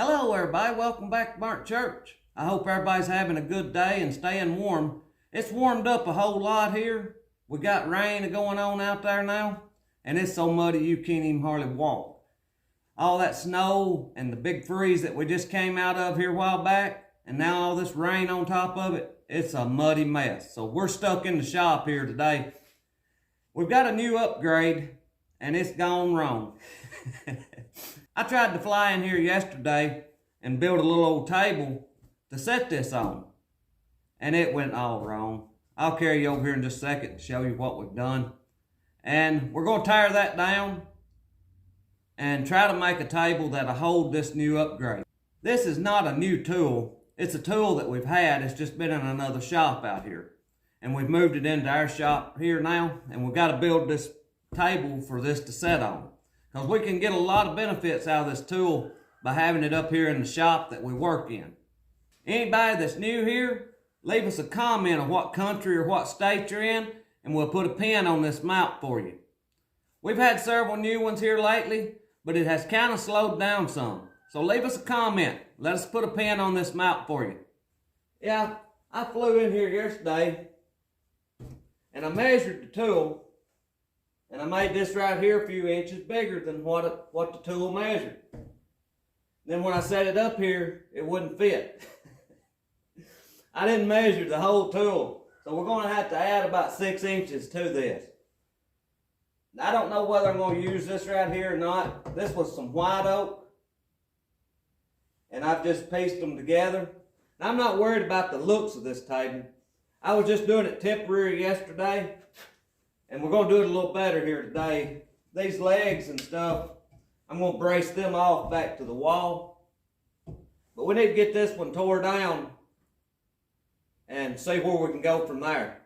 Hello everybody, welcome back to Burnt Church. I hope everybody's having a good day and staying warm. It's warmed up a whole lot here. We got rain going on out there now, and it's so muddy you can't even hardly walk. All that snow and the big freeze that we just came out of here a while back, and now all this rain on top of it, it's a muddy mess. So we're stuck in the shop here today. We've got a new upgrade, and it's gone wrong. I tried to fly in here yesterday and build a little old table to set this on, and it went all wrong. I'll carry you over here in just a second to show you what we've done. And we're going to tear that down and try to make a table that'll hold this new upgrade. This is not a new tool. It's a tool that we've had. It's just been in another shop out here. And we've moved it into our shop here now, and we've got to build this table for this to set on. Because we can get a lot of benefits out of this tool by having it up here in the shop that we work in. Anybody that's new here, leave us a comment on what country or what state you're in, and we'll put a pin on this map for you. We've had several new ones here lately, but it has kind of slowed down some. So leave us a comment. Let us put a pin on this map for you. Yeah, I flew in here yesterday, and I measured the tool. And I made this right here a few inches bigger than what the tool measured. Then when I set it up here, it wouldn't fit. I didn't measure the whole tool. So we're going to have to add about 6 inches to this. I don't know whether I'm going to use this right here or not. This was some white oak. And I've just pieced them together. And I'm not worried about the looks of this table. I was just doing it temporary yesterday. And we're going to do it a little better here today. These legs and stuff, I'm going to brace them off back to the wall. But we need to get this one tore down and see where we can go from there.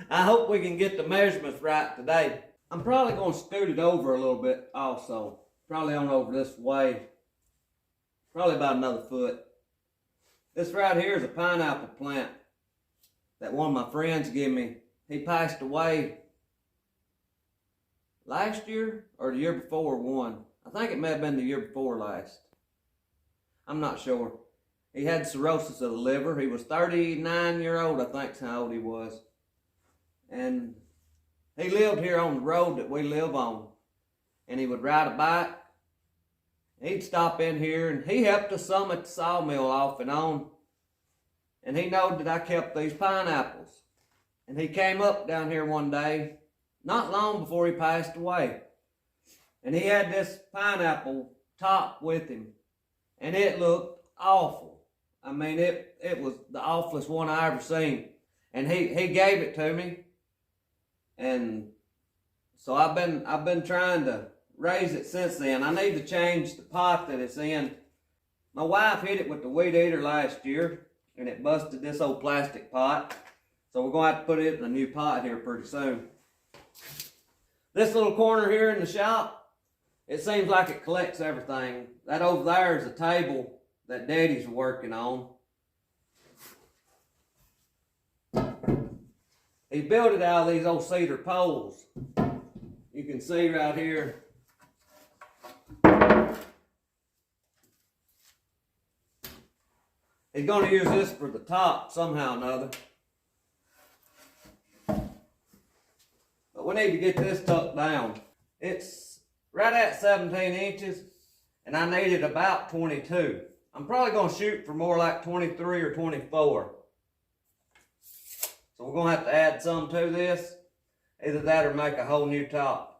I hope we can get the measurements right today. I'm probably going to scoot it over a little bit also. Probably on over this way. Probably about another foot. This right here is a pineapple plant that one of my friends gave me. He passed away last year or the year before one. I think it may have been the year before last. I'm not sure. He had cirrhosis of the liver. He was 39 years old, I think is how old he was. And he lived here on the road that we live on. And he would ride a bike. He'd stop in here, and he helped us some at the sawmill off and on. And he knowed that I kept these pineapples. And he came up down here one day, not long before he passed away. And he had this pineapple top with him. And it looked awful. I mean, it was the awfulest one I ever seen. And he gave it to me. And so I've been trying to raise it since then. I need to change the pot that it's in. My wife hit it with the weed eater last year, and it busted this old plastic pot. So we're going to have to put it in a new pot here pretty soon. This little corner here in the shop, it seems like it collects everything. That over there is a table that Daddy's working on. He built it out of these old cedar poles. You can see right here. He's going to use this for the top somehow or another. But we need to get this tucked down. It's right at 17 inches, and I needed about 22. I'm probably going to shoot for more like 23 or 24. So we're going to have to add some to this. Either that or make a whole new top.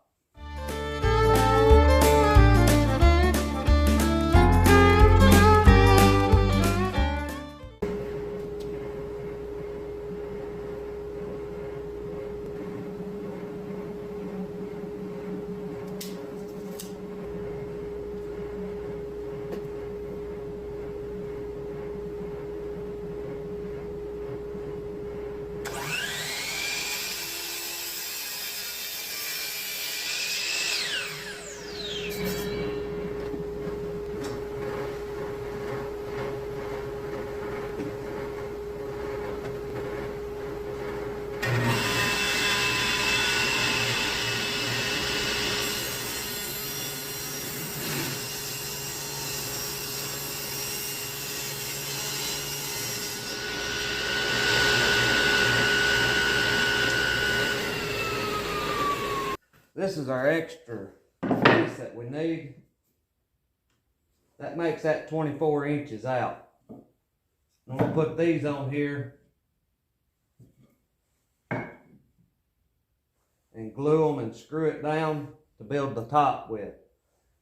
This is our extra piece that we need. That makes that 24 inches out. I'm gonna put these on here and glue them and screw it down to build the top with.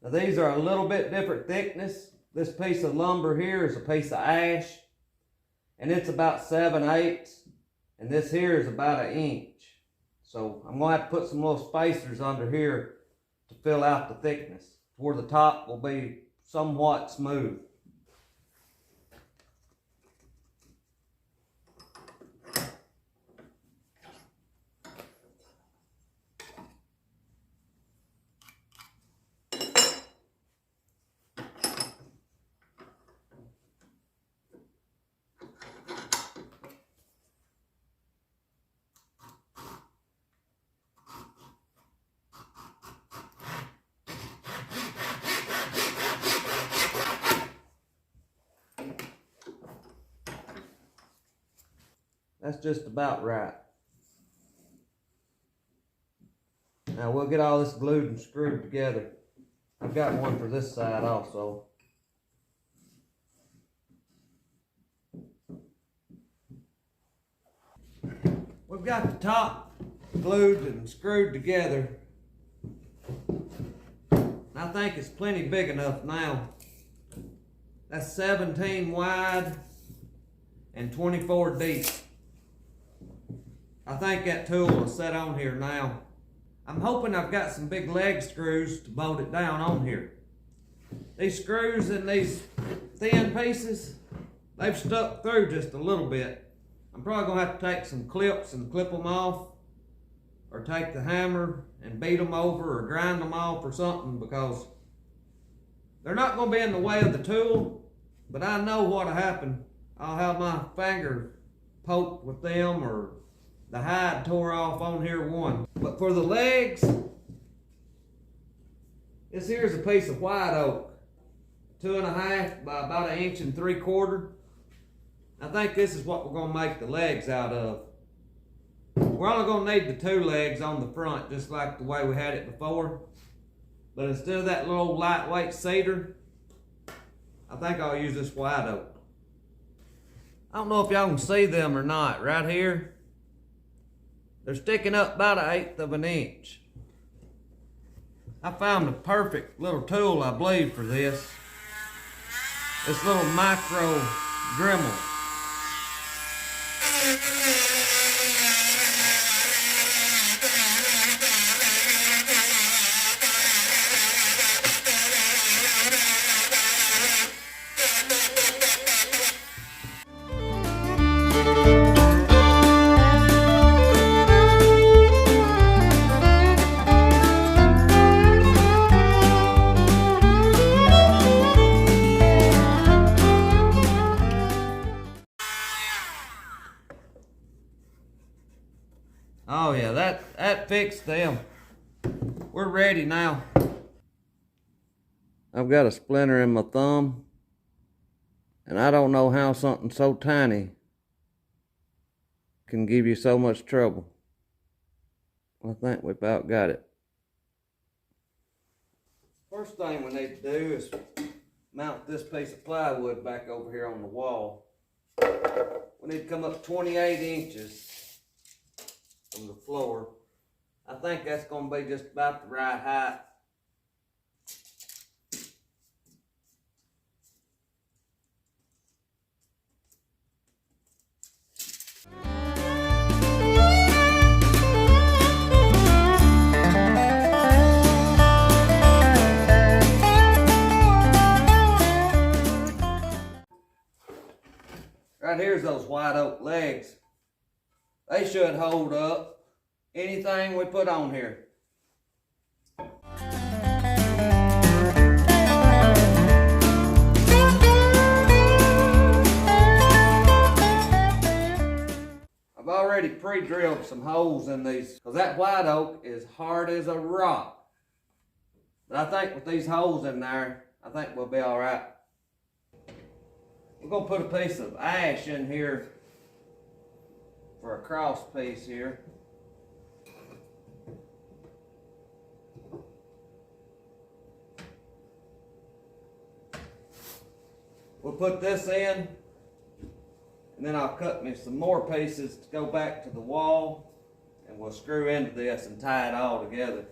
Now these are a little bit different thickness. This piece of lumber here is a piece of ash, and it's about 7/8, and this here is about 1 inch. So I'm gonna have to put some little spacers under here to fill out the thickness, where the top will be somewhat smooth. That's just about right. Now we'll get all this glued and screwed together. I've got one for this side also. We've got the top glued and screwed together. I think it's plenty big enough now. That's 17 wide and 24 deep. I think that tool will set on here now. I'm hoping I've got some big leg screws to bolt it down on here. These screws in these thin pieces, they've stuck through just a little bit. I'm probably gonna have to take some clips and clip them off, or take the hammer and beat them over or grind them off or something, because they're not gonna be in the way of the tool, but I know what'll happen. I'll have my finger poked with them, or the hide tore off on here one. But for the legs, this here's a piece of white oak, 2.5 by about 1 3/4 inches. I think this is what we're gonna make the legs out of. We're only gonna need the 2 legs on the front, just like the way we had it before. But instead of that little lightweight cedar, I think I'll use this white oak. I don't know if y'all can see them or not, right here. They're sticking up about 1/8 of an inch. I found the perfect little tool, I believe, for this. This little micro Dremel. Oh yeah, that fixed them. We're ready now. I've got a splinter in my thumb, and I don't know how something so tiny can give you so much trouble. I think we've about got it. First thing we need to do is mount this piece of plywood back over here on the wall. We need to come up 28 inches from the floor. I think that's going to be just about the right height. Right here's those white oak legs. They should hold up anything we put on here. I've already pre-drilled some holes in these, because that white oak is hard as a rock. But I think with these holes in there, I think we'll be all right. We're going to put a piece of ash in here for a cross piece here. we'll put this in, and then I'll cut me some more pieces to go back to the wall, and we'll screw into this and tie it all together.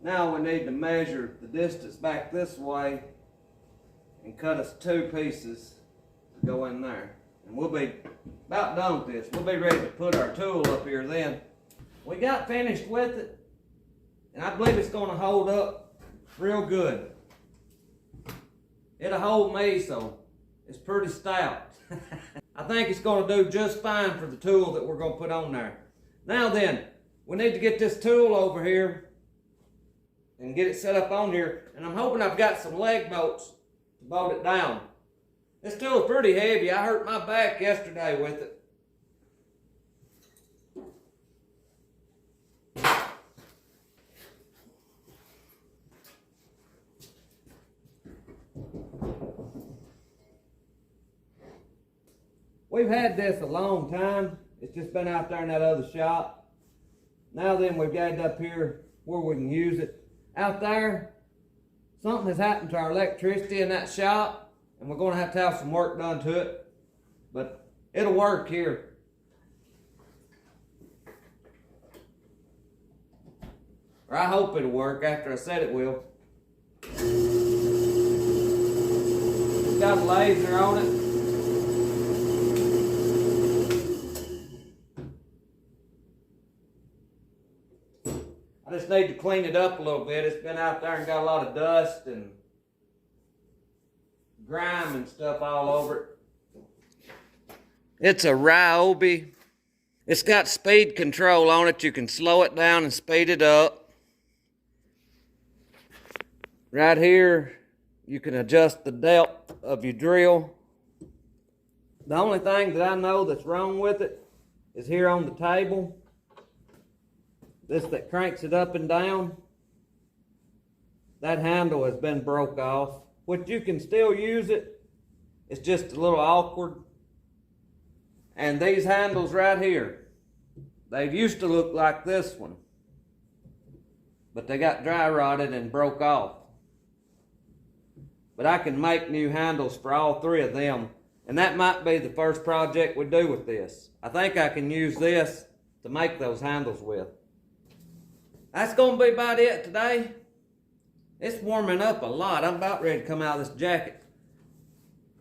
Now we need to measure the distance back this way and cut us 2 pieces to go in there. And we'll be about done with this. We'll be ready to put our tool up here then. We got finished with it, and I believe it's going to hold up real good. It'll hold me, so it's pretty stout. I think it's going to do just fine for the tool that we're going to put on there. Now then, we need to get this tool over here and get it set up on here, and I'm hoping I've got some leg bolts to bolt it down. This tool is pretty heavy. I hurt my back yesterday with it. We've had this a long time. It's just been out there in that other shop. Now then, we've got it up here where we can use it. Out there, something has happened to our electricity in that shop, and we're going to have some work done to it. But it'll work here. Or I hope it'll work after I said it will. It's got a laser on it. I just need to clean it up a little bit. It's been out there and got a lot of dust and grime and stuff all over it. It's a Ryobi. It's got speed control on it. You can slow it down and speed it up. Right here, you can adjust the depth of your drill. The only thing that I know that's wrong with it is here on the table. This that cranks it up and down, that handle has been broke off, which you can still use it. It's just a little awkward. And these handles right here, they used to look like this one, but they got dry rotted and broke off. But I can make new handles for all 3 of them, and that might be the first project we do with this. I think I can use this to make those handles with. That's going to be about it today. It's warming up a lot. I'm about ready to come out of this jacket.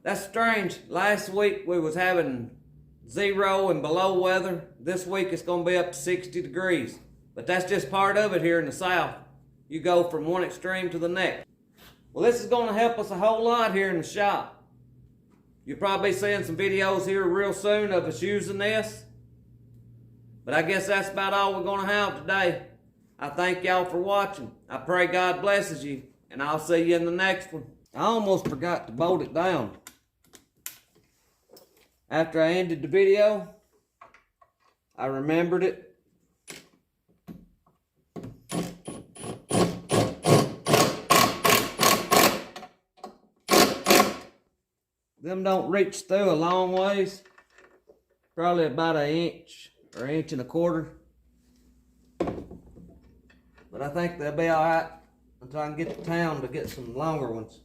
That's strange. Last week we was having 0 and below weather. This week it's going to be up to 60 degrees. But that's just part of it here in the South. You go from one extreme to the next. Well, this is going to help us a whole lot here in the shop. You'll probably be seeing some videos here real soon of us using this. But I guess that's about all we're going to have today. I thank y'all for watching. I pray God blesses you, and I'll see you in the next one. I almost forgot to bolt it down. After I ended the video, I remembered it. Them don't reach through a long ways. Probably about 1 inch or 1.25 inches. But I think they'll be all right until I can get to town to get some longer ones.